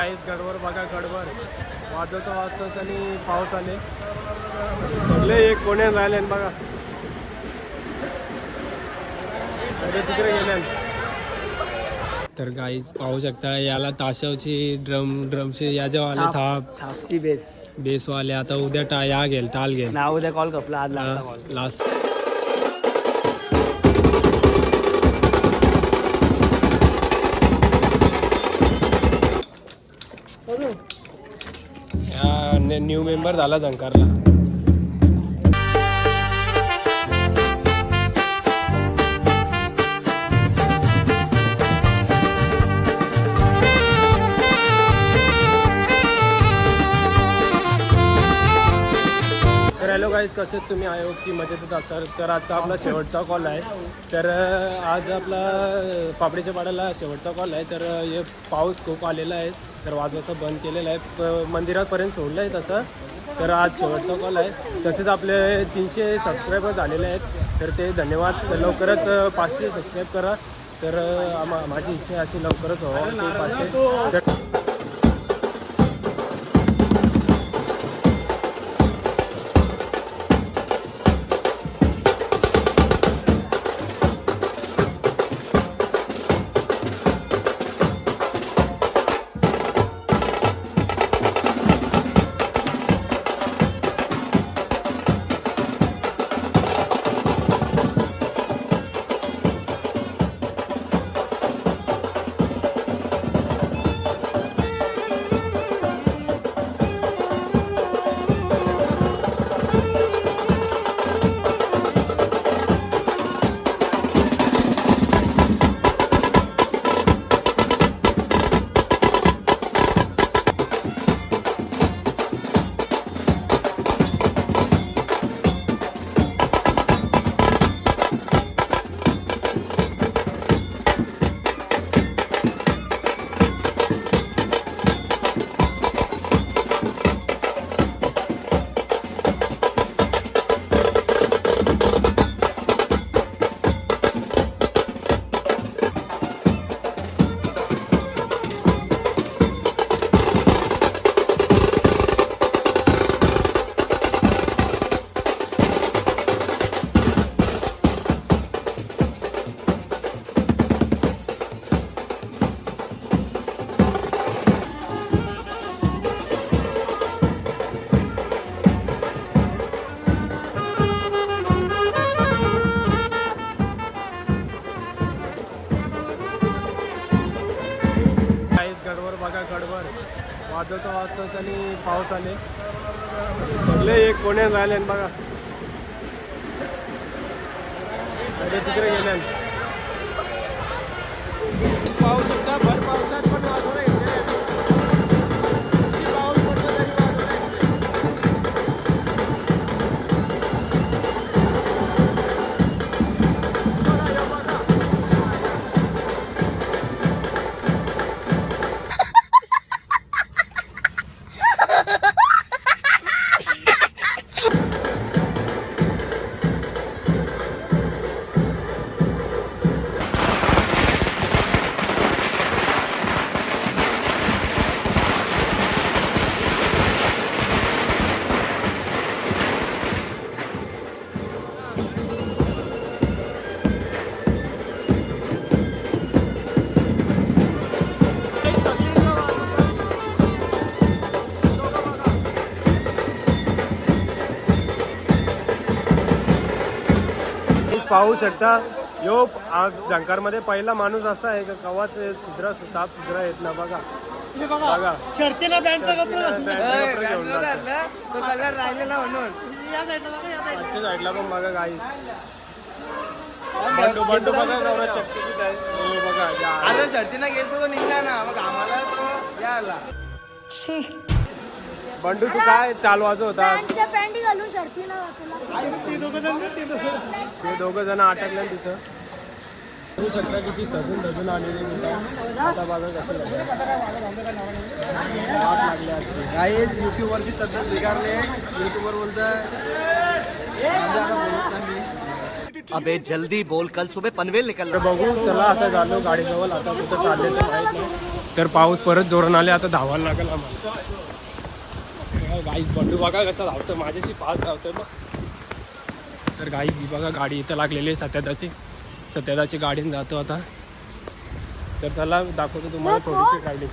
गडवर बघा गडवर वाजवतो आणि पाऊस आले सगळे एक कोण्या राहिले बघा तिकडे गेले. तर गाईज पाहू शकता याला ताशावची ड्रमचे या जेव्हा आले थापसी बेसवाले आता उद्या या गेल टाल गेल ना उद्या कॉल कपला आज लास्ट न्यू मेंबर झाला झंकारला. तर हॅलो गाईज कसे तुम्ही आहोत की मजेतच असाल. तर आजचा आपला शेवटचा कॉल आहे. तर आज आपला पापडीच्या पाड्याला शेवटचा कॉल आहे. तर हे पाऊस खूप आलेला आहे तर वाजवायचं बंद केलेलं आहे मंदिरापर्यंत सोडलं आहे तसं. तर आज शेवटचा कॉल आहे. तसेच आपले 300 सबस्क्रायबर झालेले आहेत तर ते धन्यवाद. लवकरच 500 सबस्क्राईब करा. तर माझी इच्छा अशी लवकरच व्हावं ते 500. गडवर वाजवतो आणि पाऊस आले सगळे एक कोण्या राहिले बघा तिकडे गेले. पाऊस होता भर पावसात पण वाजवलं पाहू शकता. यो झंकारमध्ये पहिला माणूस असा आहे का कवाच साफ सुधरा येत ना बघा बघा शर्तीला पॅन्ट साईडला पण बघा गाई बंडू बंडू बघा चकचकीत आहे बघा. आता शर्तीला गेलो निघला ना मग आम्हाला तो याला बंडू तू काय चालवायचं होता. ते दोघं जण अटकले तिथं. बघू शकता किती सजून धजून आलेले आता बघा कसं काही युट्यूबवरची तब्येत बिघडले. युट्यूबवर बोलतोय अबे जल्दी बोल, कल सुबह पनवेल निकल. बघू चला आता झालो गाडीजवळ. आता कुठं चालले तर माहीत नाही. तर पाऊस परत जोरान आले, आता धावायला लागेल आम्हाला. गाईज बंडू बघा कसं धावतं, माझ्याशी फास्ट धावतोय मग. तर गाईज ही बघा गाडी इथं लागलेली आहे सत्यादाची गाडीने जातो आता. तर चला दाखवतो तुम्हाला थोडीशी गाडी.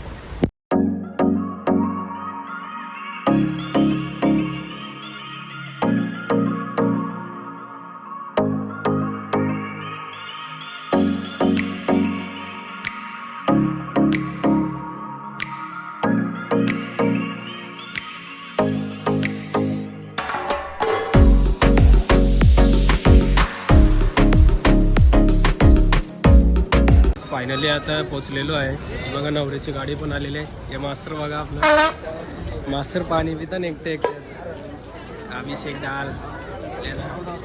फायनली आता पोचलेलो आहे बघा. नवऱ्याची गाडी पण आलेली आहे. हे मास्तर बघा आपलं मास्तर पाणी पिता एकटे अभिषेक दाल.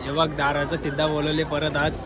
हे बघ दाराचं सिद्धा बोलवले परत आज.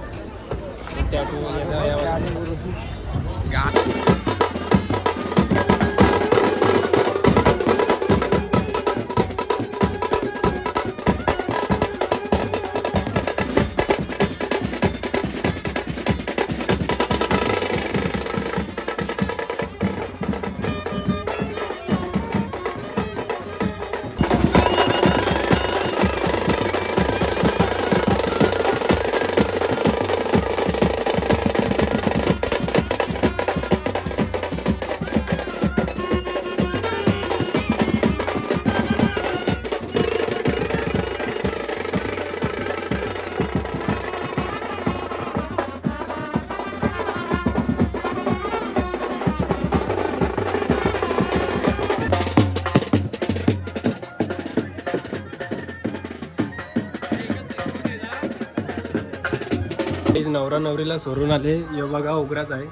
नवरा नवरीला सोडून आले. हे बघा उघराच आहे.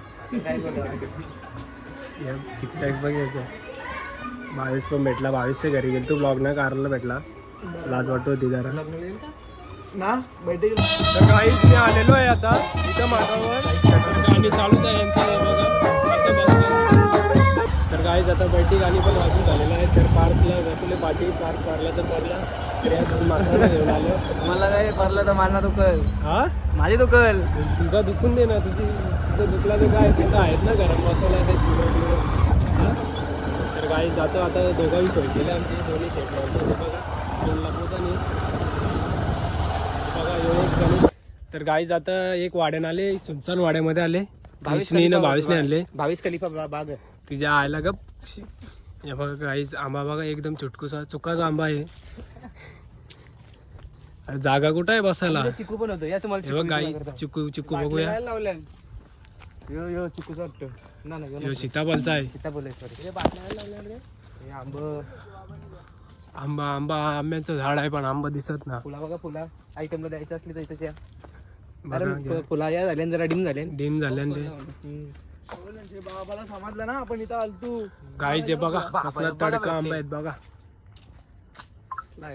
6 पॅक बघायचं. 22 पण भेटला. 22 घरी गेलो तू ब्लॉग नाही कारला भेटला. लाज वाटत होती जरा ना बैठे. तर काहीच मी आलेलो आहे आता इथं मागावर गाणी चालूच आहे यांचं. हे बघा असं बसलं. तर काहीच आता बैठी गाणी पण वाजून झालेलं आहे. तर पार्कला बसले पाठी पार्क पारला तर पडला. मागताना घेऊन आलो. मला काय पडलं तर मारणार दुखल. हा माझी दुखल. तुझा दुखून दे ना. तुझं दुखला तर काय तिथं आहेत ना गरम मसाला ते चिरो. तर काही जातो आता. दोघाही सोय केले आमची. दोन्ही शेट लावतो बघा. लागतो नाही बघा एक गणेश. तर गाई जाता एक वाड्यानं आले. सुनसान वाड्यामध्ये आले. 22ने आणले. 22 खलिफा बाग. तिच्या आयला गप. हे बघा काहीच आंबा बघा एकदम चुटकुसा चुकाचा आंबा आहे. जागा कुठं आहे बसायला. चिकू पण होतो या तुम्हाला. हे बघ गाई चिकू बघूया. लावल्या यो चिकूचा वाटतो ना. ह्यो सीताफळचा आहे. सीताफळ सॉरी. हे आंबा आंब्याचं झाड आहे पण आंबा दिसत ना. फुला बघा. फुला आयटमला द्यायचं असली तर इथं बघा फुला या झाल्या जरा डिम झाले. ते बाबाला समजलं ना आपण इथं आलतो. गाईचे बघा कसला तडका आंबा आहेत बघा.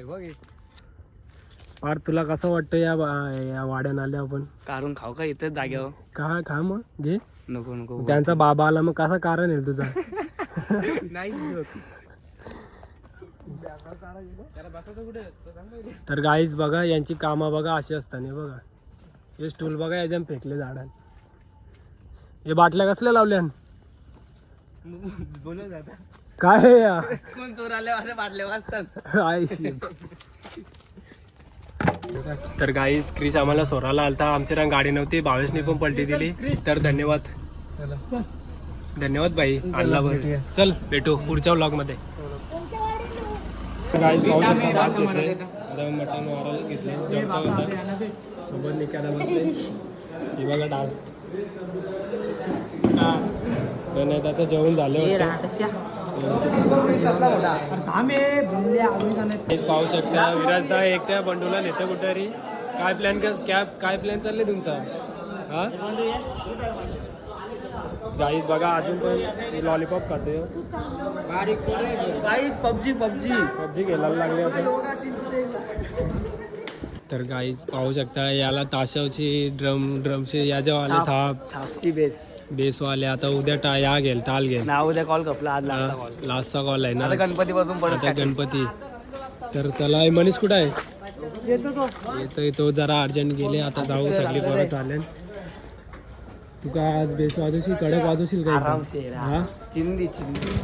बघ पार तुला कसं वाटतं या वाड्यानं आल्या आपण. काढून खाऊ का इथं जाग्यावर. का खा मग घे. नको नको. त्यांचा बाबा आला मग कसं कारण आहे तुझा. नाही तर गाईज बघा यांची कामं बघा अशी असताना बघा. हे स्टूल बघा याच्यात फेकले झाडान. हे बाटल्या कसल्या लावल्या बोलत जाता काय या कोण चोर आले असे बाटले वाजतात. आयशी. तर गाईज क्रिश आम्हाला सोराला आलता. आमची रंग गाडी नव्हती. 22ने पण पलटी दिली. तर धन्यवाद भाई आणला बरं. चल भेटू पुढच्या व्लॉग मध्ये. गाईज पाहू शकता भात घेतले. आता मटण वारायला घेतले. जेवता होता सोबत निकाला बसले. ही बघा डाळ. त्याचं जेवण झालं पाहू शकता. विराजदा एकट्या बंडूला नेतं कुठेतरी. काय प्लॅन चालले तुमचा. हा गाईज बघा अजून पण लॉलीपॉप खाते. पबजी खेळायला लागले होते. तर गाईज पाहू शकता याला ताशावची ड्रमची या जेव्हा आले थापची बेसवाले. आता उद्या या घेल टाल घेल. उद्या कॉल कपला. आज लास्टचा कॉल आहे ना. गणपती पासून आता गणपती. तर त्याला मनीष कुठं आहे. येतो तो जरा अर्जंट गेले. आता जाऊ सगळी परत आले. तू काय आज बेस वाजवशील कडक वाजवशील काय आराम से हा चिंदी चिंदी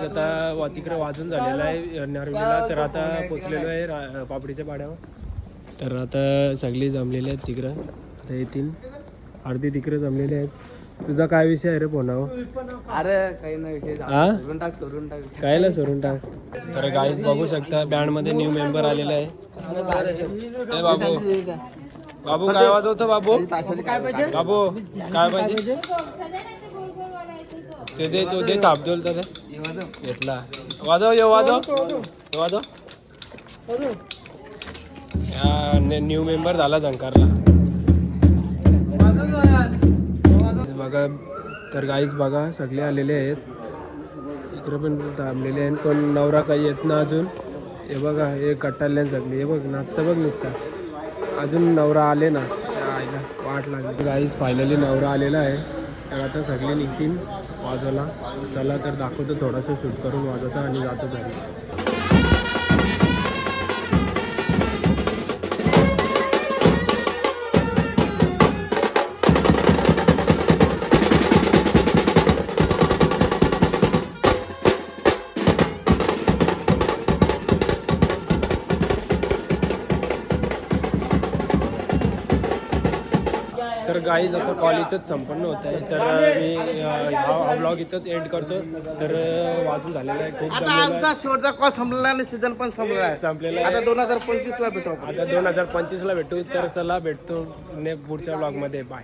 गाईज आता तिकडे वाजून झालेलं आहे नरवीला. तर आता पोचलेलो आहे पापडीच्या पाड्यावर. तर आता सगळी जमलेली आहेत तिकडं. आता येतील अर्धी तिकडे जमलेले आहेत. तुझा काय विषय आहे रे फोनावर? अरे काही नाही विषय हा सोडून टाक कायला सरून टाक. तर गाईज बघू शकता बँडमध्ये न्यू मेंबर आलेला आहे. ए बाबू बाबू काय वाजवतो बाबू? बाबू काय पाहिजे ते दे. तो दे तापदोल तर घेतला. वाजव ये वाजव वाजव. न्यू मेंबर झाला झंकारला बघा. तर गाईज बघा सगळे आलेले आहेत. इकडे पण थांबलेले आहेत. कोण नवरा काही येत ना अजून. हे बघा हे कट्टाल्यान सगळे. हे बघ नाचतं बघ नुसता. अजून नवरा आले ना आईला वाट लागली. गाईज फायनली नवरा आलेला आहे. तर आता सगळे निघतील वाजवला. चला तर दाखवतो थोडंसं शूट करून वाजवता आणि जातो घरी. तर गाईज आता कॉल इथंच संपन्न होत आहे. तर मी हा ब्लॉग इथंच एंड करतो. तर वाजून झालेला आहे खूप आता आमचा शेवटचा कॉल संपलेला आणि सीझन पण संपलेला आहे. संपलेला आहे. आता 2025 ला भेटू आपण. आता 2025 ला भेटू. तर चला भेटतो पुढच्या ब्लॉगमध्ये. बाय.